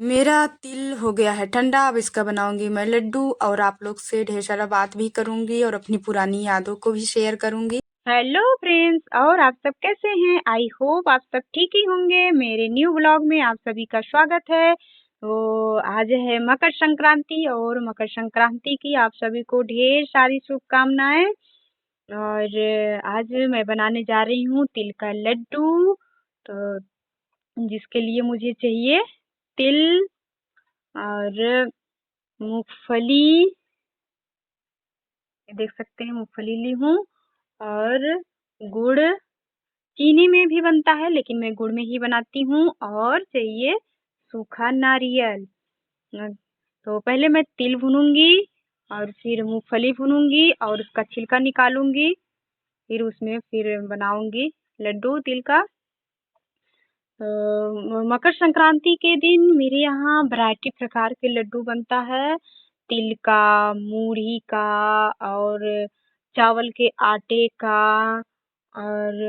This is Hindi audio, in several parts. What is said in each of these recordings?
मेरा तिल हो गया है ठंडा। अब इसका बनाऊंगी मैं लड्डू और आप लोग से ढेर सारा बात भी करूंगी और अपनी पुरानी यादों को भी शेयर करूंगी। हेलो फ्रेंड्स, और आप सब कैसे हैं? आई होप आप सब ठीक ही होंगे। मेरे न्यू ब्लॉग में आप सभी का स्वागत है। तो आज है मकर संक्रांति और मकर संक्रांति की आप सभी को ढेर सारी शुभकामनाएं। और आज मैं बनाने जा रही हूँ तिल का लड्डू। तो जिसके लिए मुझे चाहिए तिल और मूंगफली। देख सकते हैं मूंगफली ली हूँ और गुड़। चीनी में भी बनता है लेकिन मैं गुड़ में ही बनाती हूँ। और चाहिए सूखा नारियल। तो पहले मैं तिल भूनूंगी और फिर मूंगफली भूनूंगी और उसका छिलका निकालूंगी। फिर उसमें फिर बनाऊंगी लड्डू तिल का। मकर संक्रांति के दिन मेरे यहाँ वैरायटी प्रकार के लड्डू बनता है। तिल का, मूढ़ी का और चावल के आटे का और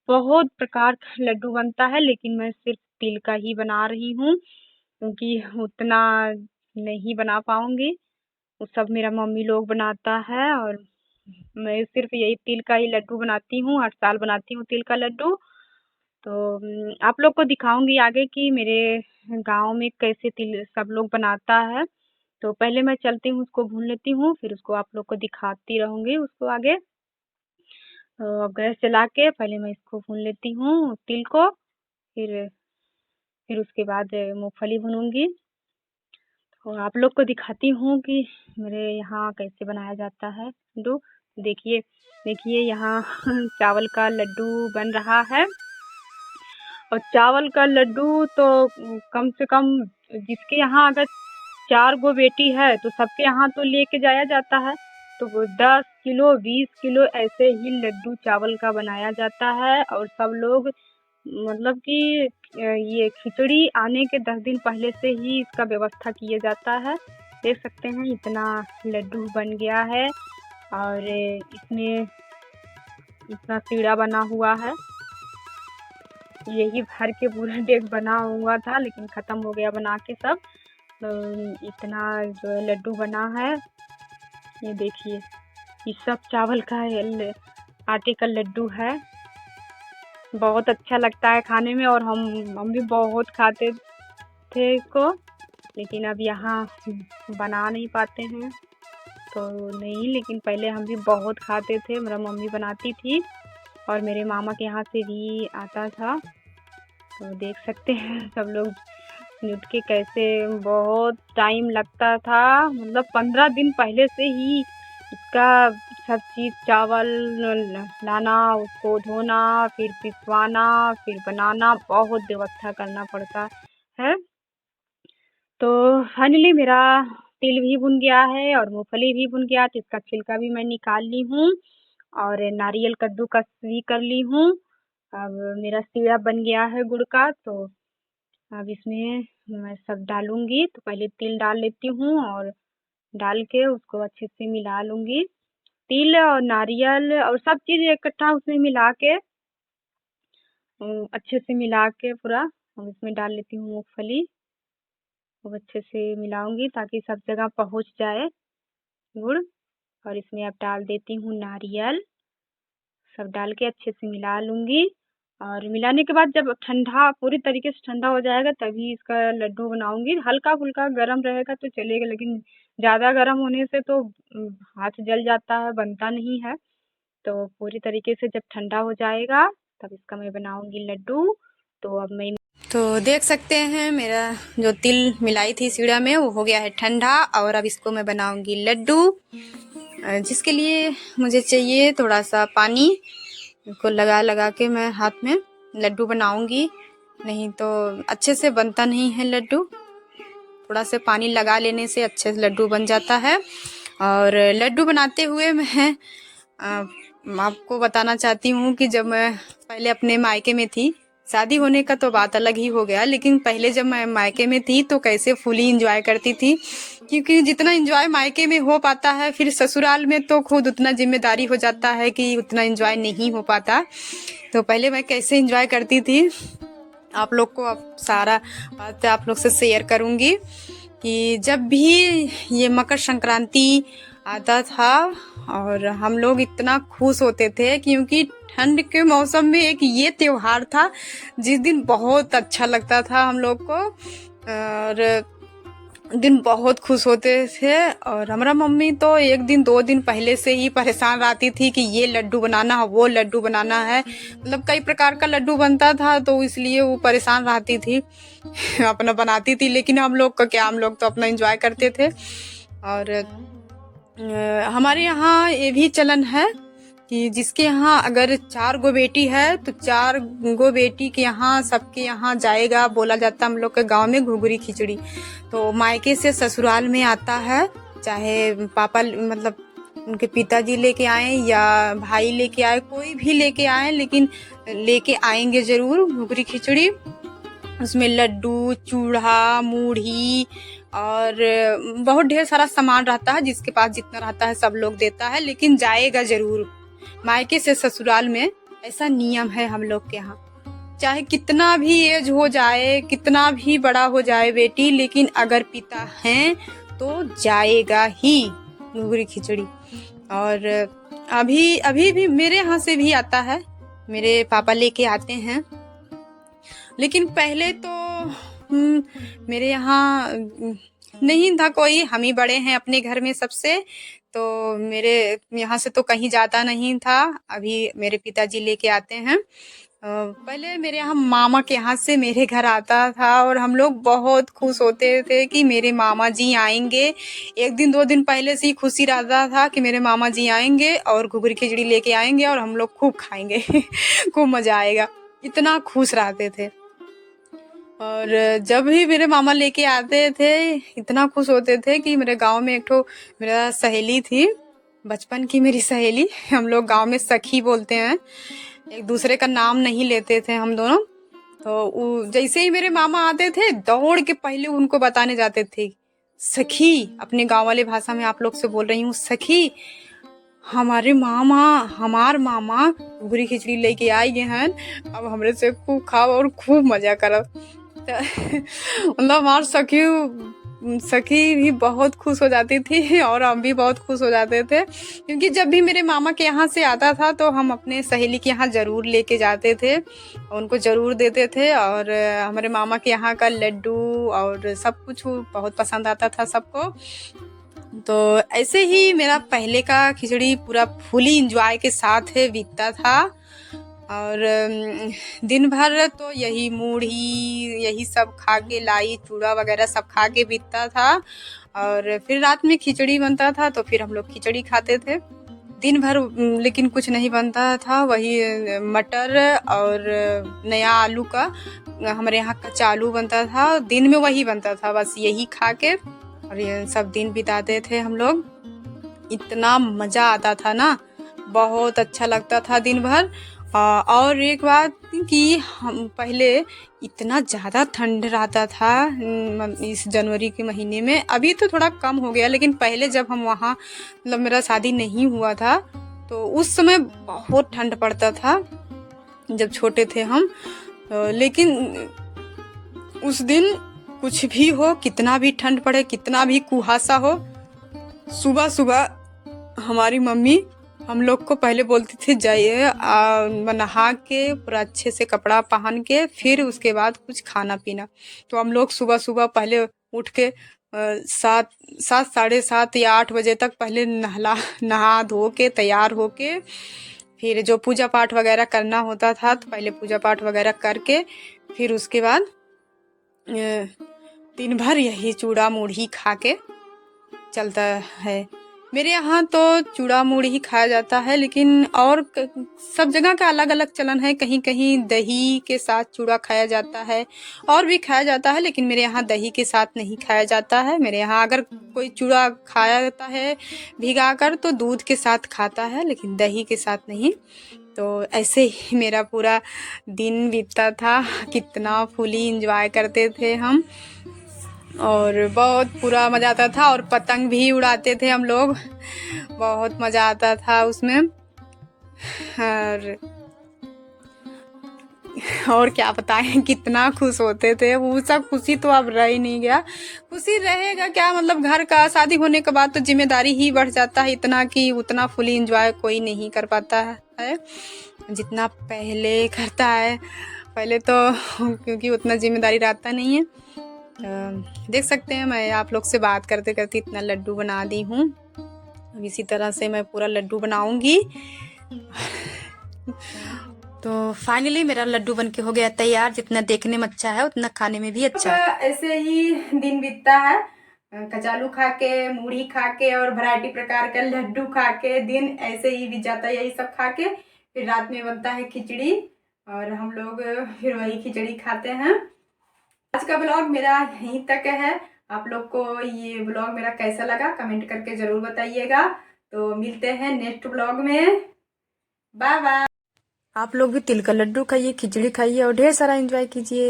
बहुत प्रकार का लड्डू बनता है, लेकिन मैं सिर्फ तिल का ही बना रही हूँ क्योंकि उतना नहीं बना पाऊंगी। वो सब मेरा मम्मी लोग बनाता है और मैं सिर्फ यही तिल का ही लड्डू बनाती हूँ। हर साल बनाती हूँ तिल का लड्डू। तो आप लोग को दिखाऊंगी आगे कि मेरे गांव में कैसे तिल सब लोग बनाता है। तो पहले मैं चलती हूँ, उसको भून लेती हूँ, फिर उसको आप लोग को दिखाती रहूंगी उसको आगे। तो गैस जला के पहले मैं इसको भून लेती हूँ तिल को। फिर उसके बाद मूंगफली भूनूंगी। तो आप लोग को दिखाती हूँ कि मेरे यहाँ कैसे बनाया जाता है लड्डू। देखिए देखिए यहाँ चावल का लड्डू बन रहा है। और चावल का लड्डू तो कम से कम जिसके यहाँ अगर 4 गो बेटी है तो सबके यहाँ तो लेके जाया जाता है। तो वो 10 किलो 20 किलो ऐसे ही लड्डू चावल का बनाया जाता है। और सब लोग मतलब कि ये खिचड़ी आने के 10 दिन पहले से ही इसका व्यवस्था किया जाता है। देख सकते हैं इतना लड्डू बन गया है और इसमें इतना सीढ़ा बना हुआ है। यही भर के पूरा डेग बना हुआ था लेकिन ख़त्म हो गया बना के सब। तो इतना जो है लड्डू बना है। ये देखिए ये सब चावल का आटे का लड्डू है। बहुत अच्छा लगता है खाने में और हम भी बहुत खाते थे इसको, लेकिन अब यहाँ बना नहीं पाते हैं तो नहीं। लेकिन पहले हम भी बहुत खाते थे, मेरा मम्मी बनाती थी और मेरे मामा के यहाँ से भी आता था। तो देख सकते हैं सब लोग जुट के कैसे बहुत टाइम लगता था। मतलब 15 दिन पहले से ही इसका सब चीज़ चावल लाना, उसको धोना, फिर पिसवाना, फिर बनाना, बहुत व्यवस्था करना पड़ता है। तो फाइनली मेरा तिल भी भुन गया है और मूंगफली भी भुन गया, तो इसका छिलका भी मैं निकाल ली हूँ और नारियल कद्दूकस भी कर ली हूँ। अब मेरा सिरप बन गया है गुड़ का। तो अब इसमें मैं सब डालूंगी। तो पहले तिल डाल लेती हूँ और डाल के उसको अच्छे से मिला लूंगी। तिल और नारियल और सब चीज़ इकट्ठा उसमें मिला के अच्छे से मिला के पूरा अब इसमें डाल लेती हूँ मूंगफली। खूब अच्छे से मिलाऊंगी ताकि सब जगह पहुँच जाए गुड़। और इसमें अब डाल देती हूँ नारियल। सब डाल के अच्छे से मिला लूंगी और मिलाने के बाद जब ठंडा पूरी तरीके से ठंडा हो जाएगा तभी इसका लड्डू बनाऊंगी। हल्का फुल्का गर्म रहेगा तो चलेगा, लेकिन ज़्यादा गर्म होने से तो हाथ जल जाता है, बनता नहीं है। तो पूरी तरीके से जब ठंडा हो जाएगा तब इसका मैं बनाऊंगी लड्डू। तो अब मैं तो देख सकते हैं मेरा जो तिल मिलाई थी सीढ़ा में वो हो गया है ठंडा और अब इसको मैं बनाऊंगी लड्डू। जिसके लिए मुझे चाहिए थोड़ा सा पानी। इसको लगा लगा के मैं हाथ में लड्डू बनाऊंगी, नहीं तो अच्छे से बनता नहीं है लड्डू। थोड़ा से पानी लगा लेने से अच्छे से लड्डू बन जाता है। और लड्डू बनाते हुए मैं आपको बताना चाहती हूँ कि जब मैं पहले अपने मायके में थी, शादी होने का तो बात अलग ही हो गया, लेकिन पहले जब मैं मायके में थी तो कैसे फुली इंजॉय करती थी। क्योंकि जितना इंजॉय मायके में हो पाता है फिर ससुराल में तो खुद उतना जिम्मेदारी हो जाता है कि उतना इंजॉय नहीं हो पाता। तो पहले मैं कैसे इंजॉय करती थी आप लोग को अब सारा बात आप लोग से शेयर करूँगी कि जब भी ये मकर संक्रांति आता था और हम लोग इतना खुश होते थे, क्योंकि ठंड के मौसम में एक ये त्योहार था जिस दिन बहुत अच्छा लगता था हम लोग को, और दिन बहुत खुश होते थे। और हमारा मम्मी तो 1 दिन 2 दिन पहले से ही परेशान रहती थी कि ये लड्डू बनाना है, वो लड्डू बनाना है, मतलब कई प्रकार का लड्डू बनता था, तो इसलिए वो परेशान रहती थी अपना बनाती थी। लेकिन हम लोग का क्या, हम लोग तो अपना एंजॉय करते थे। और हमारे यहाँ ये भी चलन है कि जिसके यहाँ अगर 4 गो बेटी है तो 4 गो बेटी के यहाँ सबके यहाँ जाएगा, बोला जाता है हम लोग के गांव में घुघरी खिचड़ी। तो मायके से ससुराल में आता है, चाहे पापा मतलब उनके पिताजी लेके आए या भाई लेके आए, कोई भी लेके आए, लेकिन लेके आएंगे जरूर घुघरी खिचड़ी। उसमें लड्डू, चूड़ा, मूढ़ी और बहुत ढेर सारा सामान रहता है, जिसके पास जितना रहता है सब लोग देता है, लेकिन जाएगा जरूर मायके से ससुराल में। ऐसा नियम है हम लोग के यहाँ, चाहे कितना भी एज हो जाए, कितना भी बड़ा हो जाए बेटी, लेकिन अगर पिता हैं तो जाएगा ही घुघरी खिचड़ी। और अभी अभी भी मेरे यहाँ से भी आता है, मेरे पापा लेके आते हैं। लेकिन पहले तो मेरे यहाँ नहीं था कोई, हम ही बड़े हैं अपने घर में सबसे, तो मेरे यहाँ से तो कहीं जाता नहीं था। अभी मेरे पिताजी लेके आते हैं। पहले मेरे यहाँ मामा के यहाँ से मेरे घर आता था और हम लोग बहुत खुश होते थे कि मेरे मामा जी आएंगे। 1 दिन 2 दिन पहले से ही खुशी रहता था कि मेरे मामा जी आएंगे और घुघरी खिचड़ी लेके आएंगे और हम लोग खूब खाएंगे खूब मजा आएगा, इतना खुश रहते थे। और जब भी मेरे मामा लेके आते थे इतना खुश होते थे कि मेरे गांव में एक ठो मेरा सहेली थी, बचपन की मेरी सहेली, हम लोग गांव में सखी बोलते हैं, एक दूसरे का नाम नहीं लेते थे हम दोनों। तो जैसे ही मेरे मामा आते थे दौड़ के पहले उनको बताने जाते थे, सखी, अपने गांव वाले भाषा में आप लोग से बोल रही हूँ, सखी हमार मामा घुघरी खिचड़ी लेके आए गए हैं, अब हमरे से खूब खाओ और खूब मजा करो। मतलब हमार सखी भी बहुत खुश हो जाती थी और हम भी बहुत खुश हो जाते थे, क्योंकि जब भी मेरे मामा के यहाँ से आता था तो हम अपने सहेली के यहाँ ज़रूर लेके जाते थे, उनको ज़रूर देते थे। और हमारे मामा के यहाँ का लड्डू और सब कुछ बहुत पसंद आता था सबको। तो ऐसे ही मेरा पहले का खिचड़ी पूरा फुली इंजॉय के साथ बीतता था। और दिन भर तो यही मूढ़ी यही सब खा के, लाई चूड़ा वगैरह सब खा के बीतता था। और फिर रात में खिचड़ी बनता था तो फिर हम लोग खिचड़ी खाते थे दिन भर। लेकिन कुछ नहीं बनता था, वही मटर और नया आलू का, हमारे यहाँ कच्चा आलू बनता था, दिन में वही बनता था, बस यही खा के और ये सब दिन बिताते थे हम लोग। इतना मज़ा आता था ना, बहुत अच्छा लगता था दिन भर। और एक बात कि हम पहले इतना ज़्यादा ठंड रहता था इस जनवरी के महीने में, अभी तो थोड़ा कम हो गया, लेकिन पहले जब हम वहाँ मतलब मेरा शादी नहीं हुआ था तो उस समय बहुत ठंड पड़ता था जब छोटे थे हम। लेकिन उस दिन कुछ भी हो, कितना भी ठंड पड़े, कितना भी कुहासा हो, सुबह सुबह हमारी मम्मी हम लोग को पहले बोलती थी जाइए नहा के पूरा अच्छे से कपड़ा पहन के फिर उसके बाद कुछ खाना पीना। तो हम लोग सुबह सुबह पहले उठ के 7 साढ़े 7 या 8 बजे तक पहले नहा धो के तैयार हो के फिर जो पूजा पाठ वगैरह करना होता था तो पहले पूजा पाठ वगैरह करके फिर उसके बाद दिन भर यही चूड़ा मूढ़ी खा के चलता है। मेरे यहाँ तो चूड़ा मूढ़ी ही खाया जाता है, लेकिन और सब जगह का अलग अलग चलन है, कहीं कहीं दही के साथ चूड़ा खाया जाता है और भी खाया जाता है, लेकिन मेरे यहाँ दही के साथ नहीं खाया जाता है। मेरे यहाँ अगर कोई चूड़ा खाया जाता है भिगा कर तो दूध के साथ खाता है, लेकिन दही के साथ नहीं। तो ऐसे ही मेरा पूरा दिन बीतता था, कितना फुली इंजॉय करते थे हम और बहुत पूरा मज़ा आता था। और पतंग भी उड़ाते थे हम लोग, बहुत मज़ा आता था उसमें। और और क्या बताएं कितना खुश होते थे। वो सब खुशी तो अब रह ही नहीं गया। खुशी रहेगा क्या, मतलब घर का शादी होने के बाद तो जिम्मेदारी ही बढ़ जाता है इतना कि उतना फुली एंजॉय कोई नहीं कर पाता है जितना पहले करता है। पहले तो क्योंकि उतना जिम्मेदारी रहता नहीं है। देख सकते हैं मैं आप लोग से बात करते करते इतना लड्डू बना दी हूँ। अब इसी तरह से मैं पूरा लड्डू बनाऊंगी। तो फाइनली मेरा लड्डू बनके हो गया तैयार। जितना देखने में अच्छा है उतना खाने में भी अच्छा है। ऐसे ही दिन बीतता है, कचालू खा के, मूढ़ी खा के और वैरायटी प्रकार का लड्डू खा के दिन ऐसे ही बीत जाता है। यही सब खा के फिर रात में बनता है खिचड़ी और हम लोग फिर वही खिचड़ी खाते हैं। आज का ब्लॉग मेरा यहीं तक है। आप लोग को ये ब्लॉग मेरा कैसा लगा कमेंट करके जरूर बताइएगा। तो मिलते हैं नेक्स्ट ब्लॉग में। Bye bye. आप लोग भी तिल का लड्डू खाइए, खिचड़ी खाइए और ढेर सारा एंजॉय कीजिए।